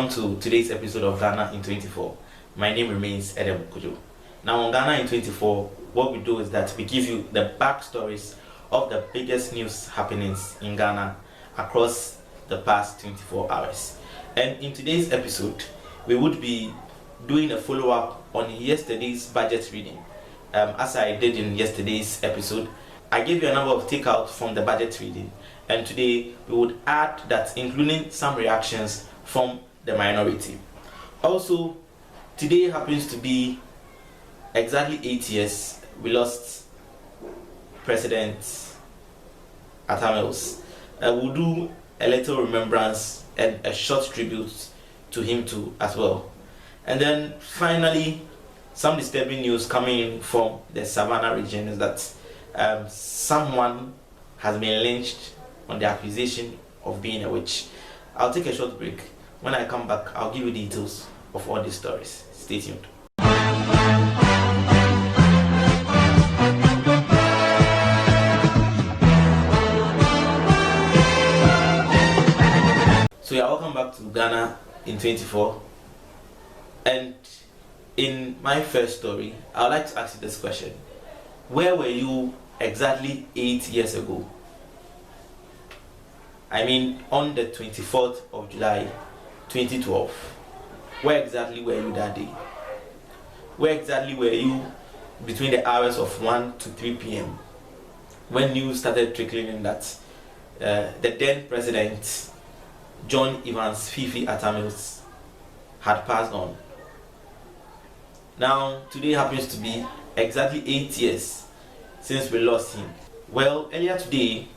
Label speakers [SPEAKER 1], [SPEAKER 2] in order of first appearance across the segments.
[SPEAKER 1] welcome to today's episode of Ghana in 24. My name remains Adongo. Now on Ghana in 24, what we do is that we give you the backstories of the biggest news happenings in Ghana across the past 24 hours. And in today's episode, we would be doing a follow-up on yesterday's budget reading. As I did in yesterday's episode, I gave you a number of takeouts from the budget reading, and today we would add that, including some reactions from the minority. Also, today happens to be exactly 8 years we lost President Atta-Mills. We'll do a little remembrance and a short tribute to him too as well. And then finally, some disturbing news coming in from the Savannah region is that someone has been lynched on the accusation of being a witch. I'll take a short break. When I come back, I'll give you details of all these stories. Stay tuned. So yeah, welcome back to Ghana in 24. And in my first story, I would like to ask you this question. Where were you exactly 8 years ago? I mean, on the 24th of July, 2012. Where exactly were you that day? Where exactly were you between the hours of 1 to 3 p.m. when news started trickling in that the then president, John Evans Fifi Atta-Mills, had passed on? Now, today happens to be exactly 8 years since we lost him. Well, earlier today,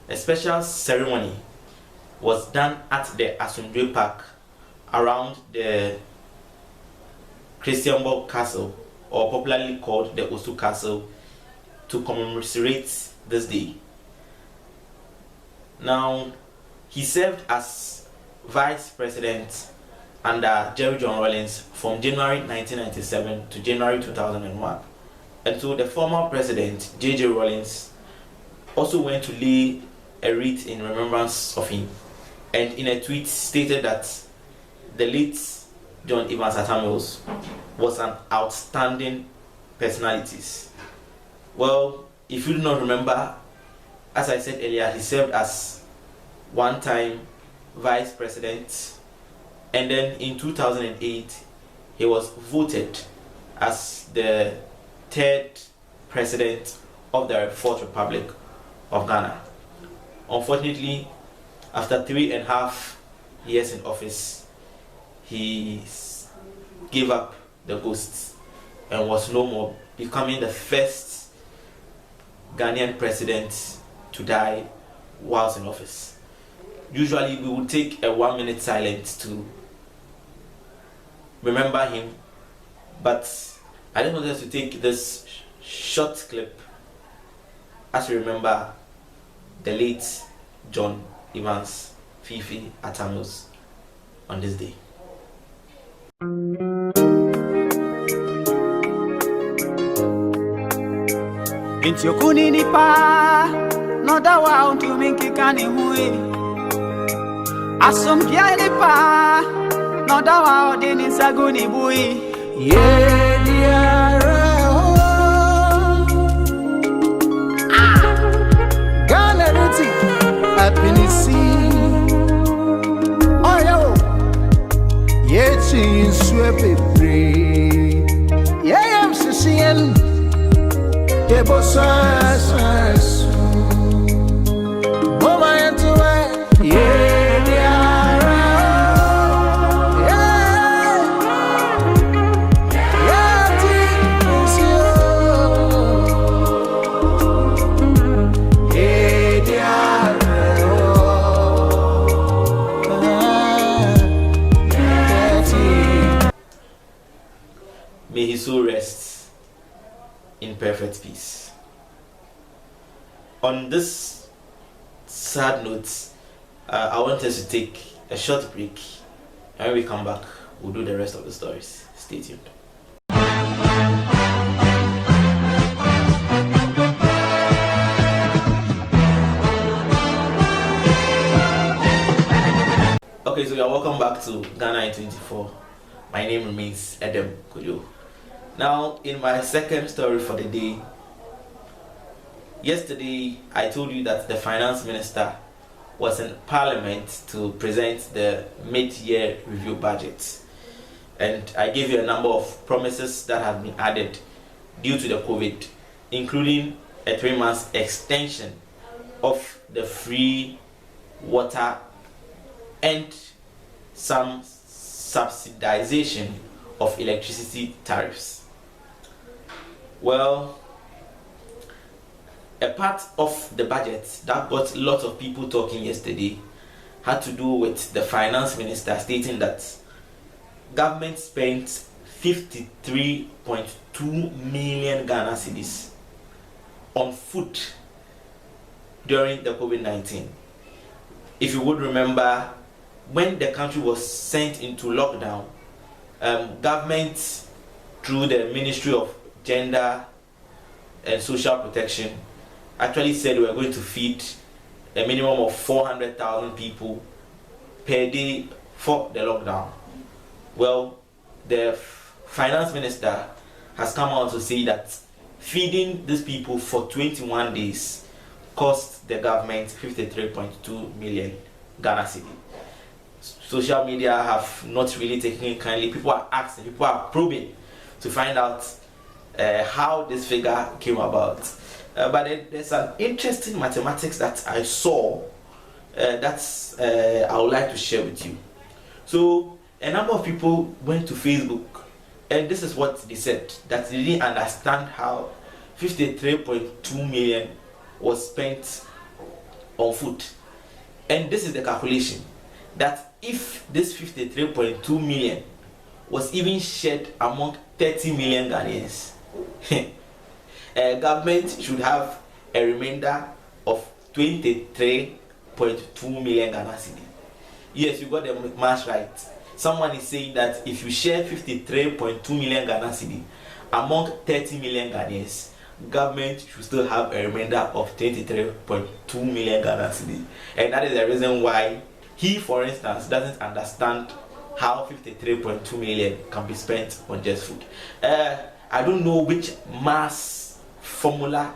[SPEAKER 1] a special ceremony was done at the Adongo Park around the Christianborg Castle, or popularly called the Osu Castle, to commemorate this day. Now, he served as vice president under Jerry John Rawlings from January 1997 to January 2001. And so the former president, J.J. Rawlings, also went to lay a wreath in remembrance of him, and in a tweet stated that the late John Evans Atta-Mills was an outstanding personality. Well, if you do not remember, as I said earlier, he served as one-time vice president, and then in 2008 he was voted as the third president of the Fourth Republic of Ghana. Unfortunately, after 3.5 years in office, he gave up the ghost and was no more, becoming the first Ghanaian president to die whilst in office. Usually we would take a 1-minute silence to remember him, but I just wanted to take this short clip as we remember the late John Evans Fifi Atta-Mills on this day.
[SPEAKER 2] Inti okuni nipa no dawa untu minki kani hui Asompia nipa no dawa odini saguni bui Ye diara Ghana ruti happiness Oh yo Ye swepe pre Ye am sisien Tebo sas Mama into it Yeah diara
[SPEAKER 1] May his soul rest in perfect peace. On this sad note, I want us to take a short break, and when we come back, we'll do the rest of the stories. Stay tuned. Okay, so you're welcome back back to Ghana in 24. My name remains Adongo. Now, in my second story for the day, yesterday I told you that the finance minister was in Parliament to present the mid-year review budget, and I gave you a number of promises that have been added due to the COVID, including a 3-month extension of the free water and some subsidization of electricity tariffs. Well, a part of the budget that got lots of people talking yesterday had to do with the finance minister stating that government spent 53.2 million Ghana cedis on food during the COVID-19. If you would remember, when the country was sent into lockdown, government through the Ministry of Gender and Social Protection actually said we were going to feed a minimum of 400,000 people per day for the lockdown. Well, the finance minister has come out to say that feeding these people for 21 days cost the government 53.2 million Ghana cedi. Social media have not really taken it kindly. People are asking, people are probing to find out how this figure came about. But there's an interesting mathematics that I saw that I would like to share with you. So a number of people went to Facebook, and this is what they said, that they didn't understand how 53.2 million was spent on food. And this is the calculation, that if this 53.2 million was even shared among 30 million Ghanaians, government should have a remainder of 23.2 million Ghana cedi. Yes, you got the math right. Someone is saying that if you share 53.2 million Ghana cedi among 30 million Ghanaians, government should still have a remainder of 23.2 million Ghana cedi. And that is the reason why he, for instance, doesn't understand how 53.2 million can be spent on just food. I don't know which mass formula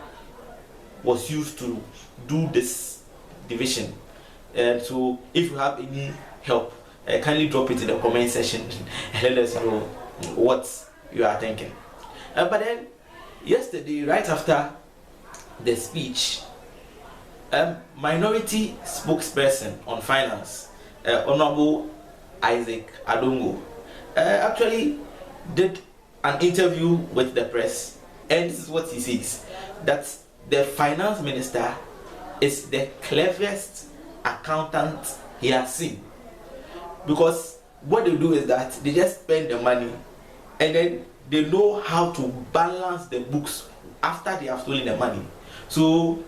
[SPEAKER 1] was used to do this division. So if you have any help, kindly drop it in the comment section and let us know what you are thinking. But then yesterday, right after the speech, minority spokesperson on finance, Honorable Isaac Adongo, actually did an interview with the press, and this is what he says, that the finance minister is the cleverest accountant he has seen, because what they do is that they just spend the money and then they know how to balance the books after they have stolen the money. So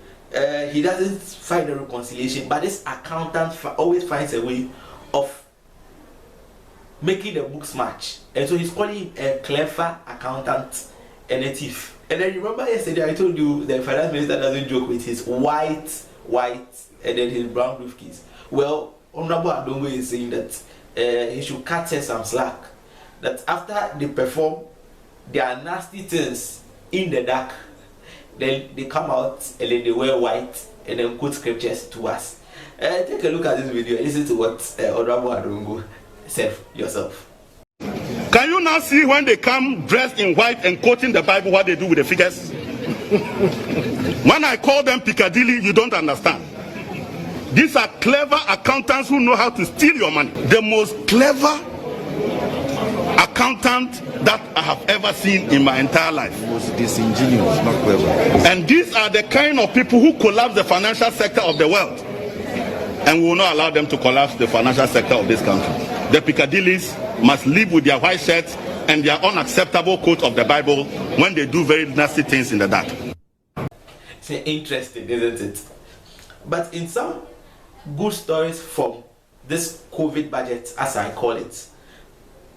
[SPEAKER 1] he doesn't find a reconciliation, but this accountant always finds a way of making the books match, and so he's calling him a clever accountant and a thief. And then remember yesterday I told you the finance minister doesn't joke with his white and then his brown briefcase. Well, Honorable Adongo is saying that he should cut her some slack, that after they perform their nasty things in the dark, then they come out and then they wear white and then quote scriptures to us. Take a look at this video and listen to what Honorable Adongo said yourself.
[SPEAKER 3] Can you now see when they come dressed in white and quoting the Bible what they do with the figures? When I call them Piccadilly, you don't understand. These are clever accountants who know how to steal your money. The most clever accountant that I have ever seen in my entire life.
[SPEAKER 4] Most disingenuous, not clever.
[SPEAKER 3] And these are the kind of people who collapse the financial sector of the world. And we will not allow them to collapse the financial sector of this country. The Piccadillys must live with their white shirts and their unacceptable quote of the Bible when they do very nasty things in the dark.
[SPEAKER 1] It's interesting, isn't it? But in some good stories from this COVID budget, as I call it,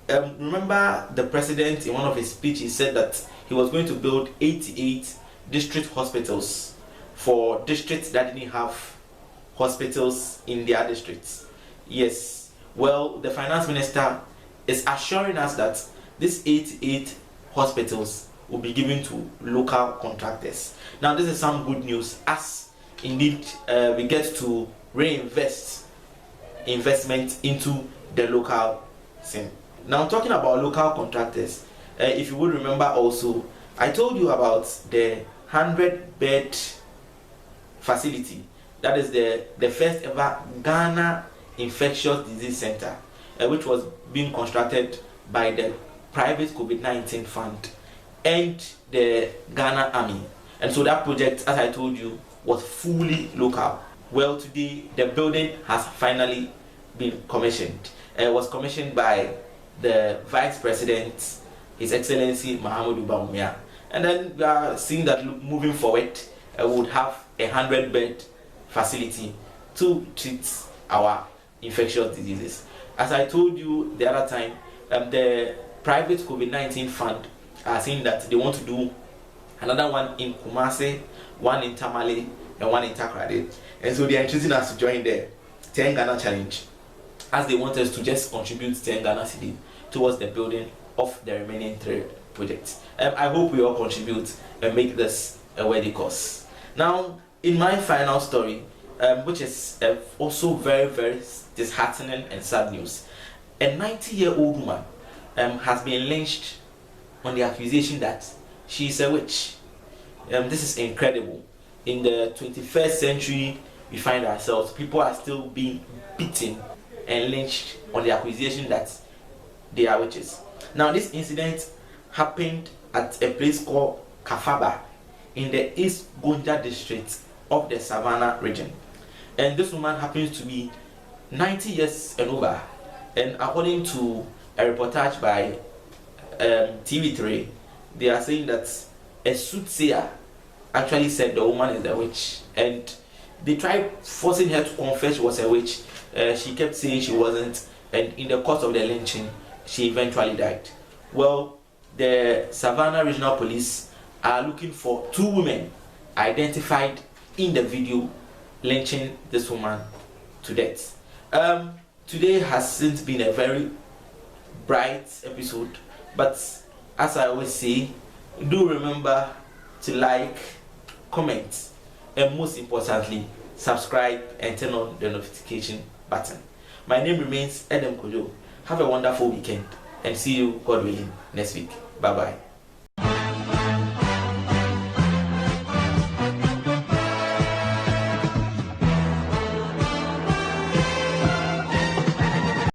[SPEAKER 1] remember the president in one of his speeches said that he was going to build 88 district hospitals for districts that didn't have hospitals in their districts. Yes, Well, the finance minister is assuring us that these 88 hospitals will be given to local contractors. Now, this is some good news, as indeed we get to reinvest investment into the local scene. Now, talking about local contractors, if you would remember also, I told you about the 100-bed facility. That is the first ever Ghana Infectious Disease Center, which was being constructed by the private COVID-19 fund and the Ghana Army. And so that project, as I told you, was fully local. Well, today the building has finally been commissioned. It was commissioned by the Vice President, His Excellency Mahamudu Bawumia. And then we are seeing that moving forward, we would have a 100-bed facility to treat our infectious diseases. As I told you the other time, the private COVID-19 fund are saying that they want to do another one in Kumasi, one in Tamale, and one in Takrade. And so they are encouraging us to join the 10 Ghana challenge, as they want us to just contribute 10 Ghana cedi towards the building of the remaining 3 projects. I hope we all contribute and make this a worthy cause. Now, in my final story, which is also very, very disheartening and sad news, a 90-year-old woman has been lynched on the accusation that she is a witch. This is incredible. In the 21st century, we find ourselves, people are still being beaten and lynched on the accusation that they are witches. Now, this incident happened at a place called Kafaba in the East Gonja district of the Savannah region. And this woman happens to be 90 years and over. And according to a reportage by TV3, they are saying that a soothsayer actually said the woman is a witch, and they tried forcing her to confess she was a witch. She kept saying she wasn't, and in the course of the lynching, she eventually died. Well, the Savannah Regional Police are looking for 2 women identified in the video lynching this woman to death. Today has since been a very bright episode, but as I always say, do remember to like, comment, and most importantly, subscribe and turn on the notification button. My name remains Adongo. Have a wonderful weekend, and see you, God willing, next week. Bye bye.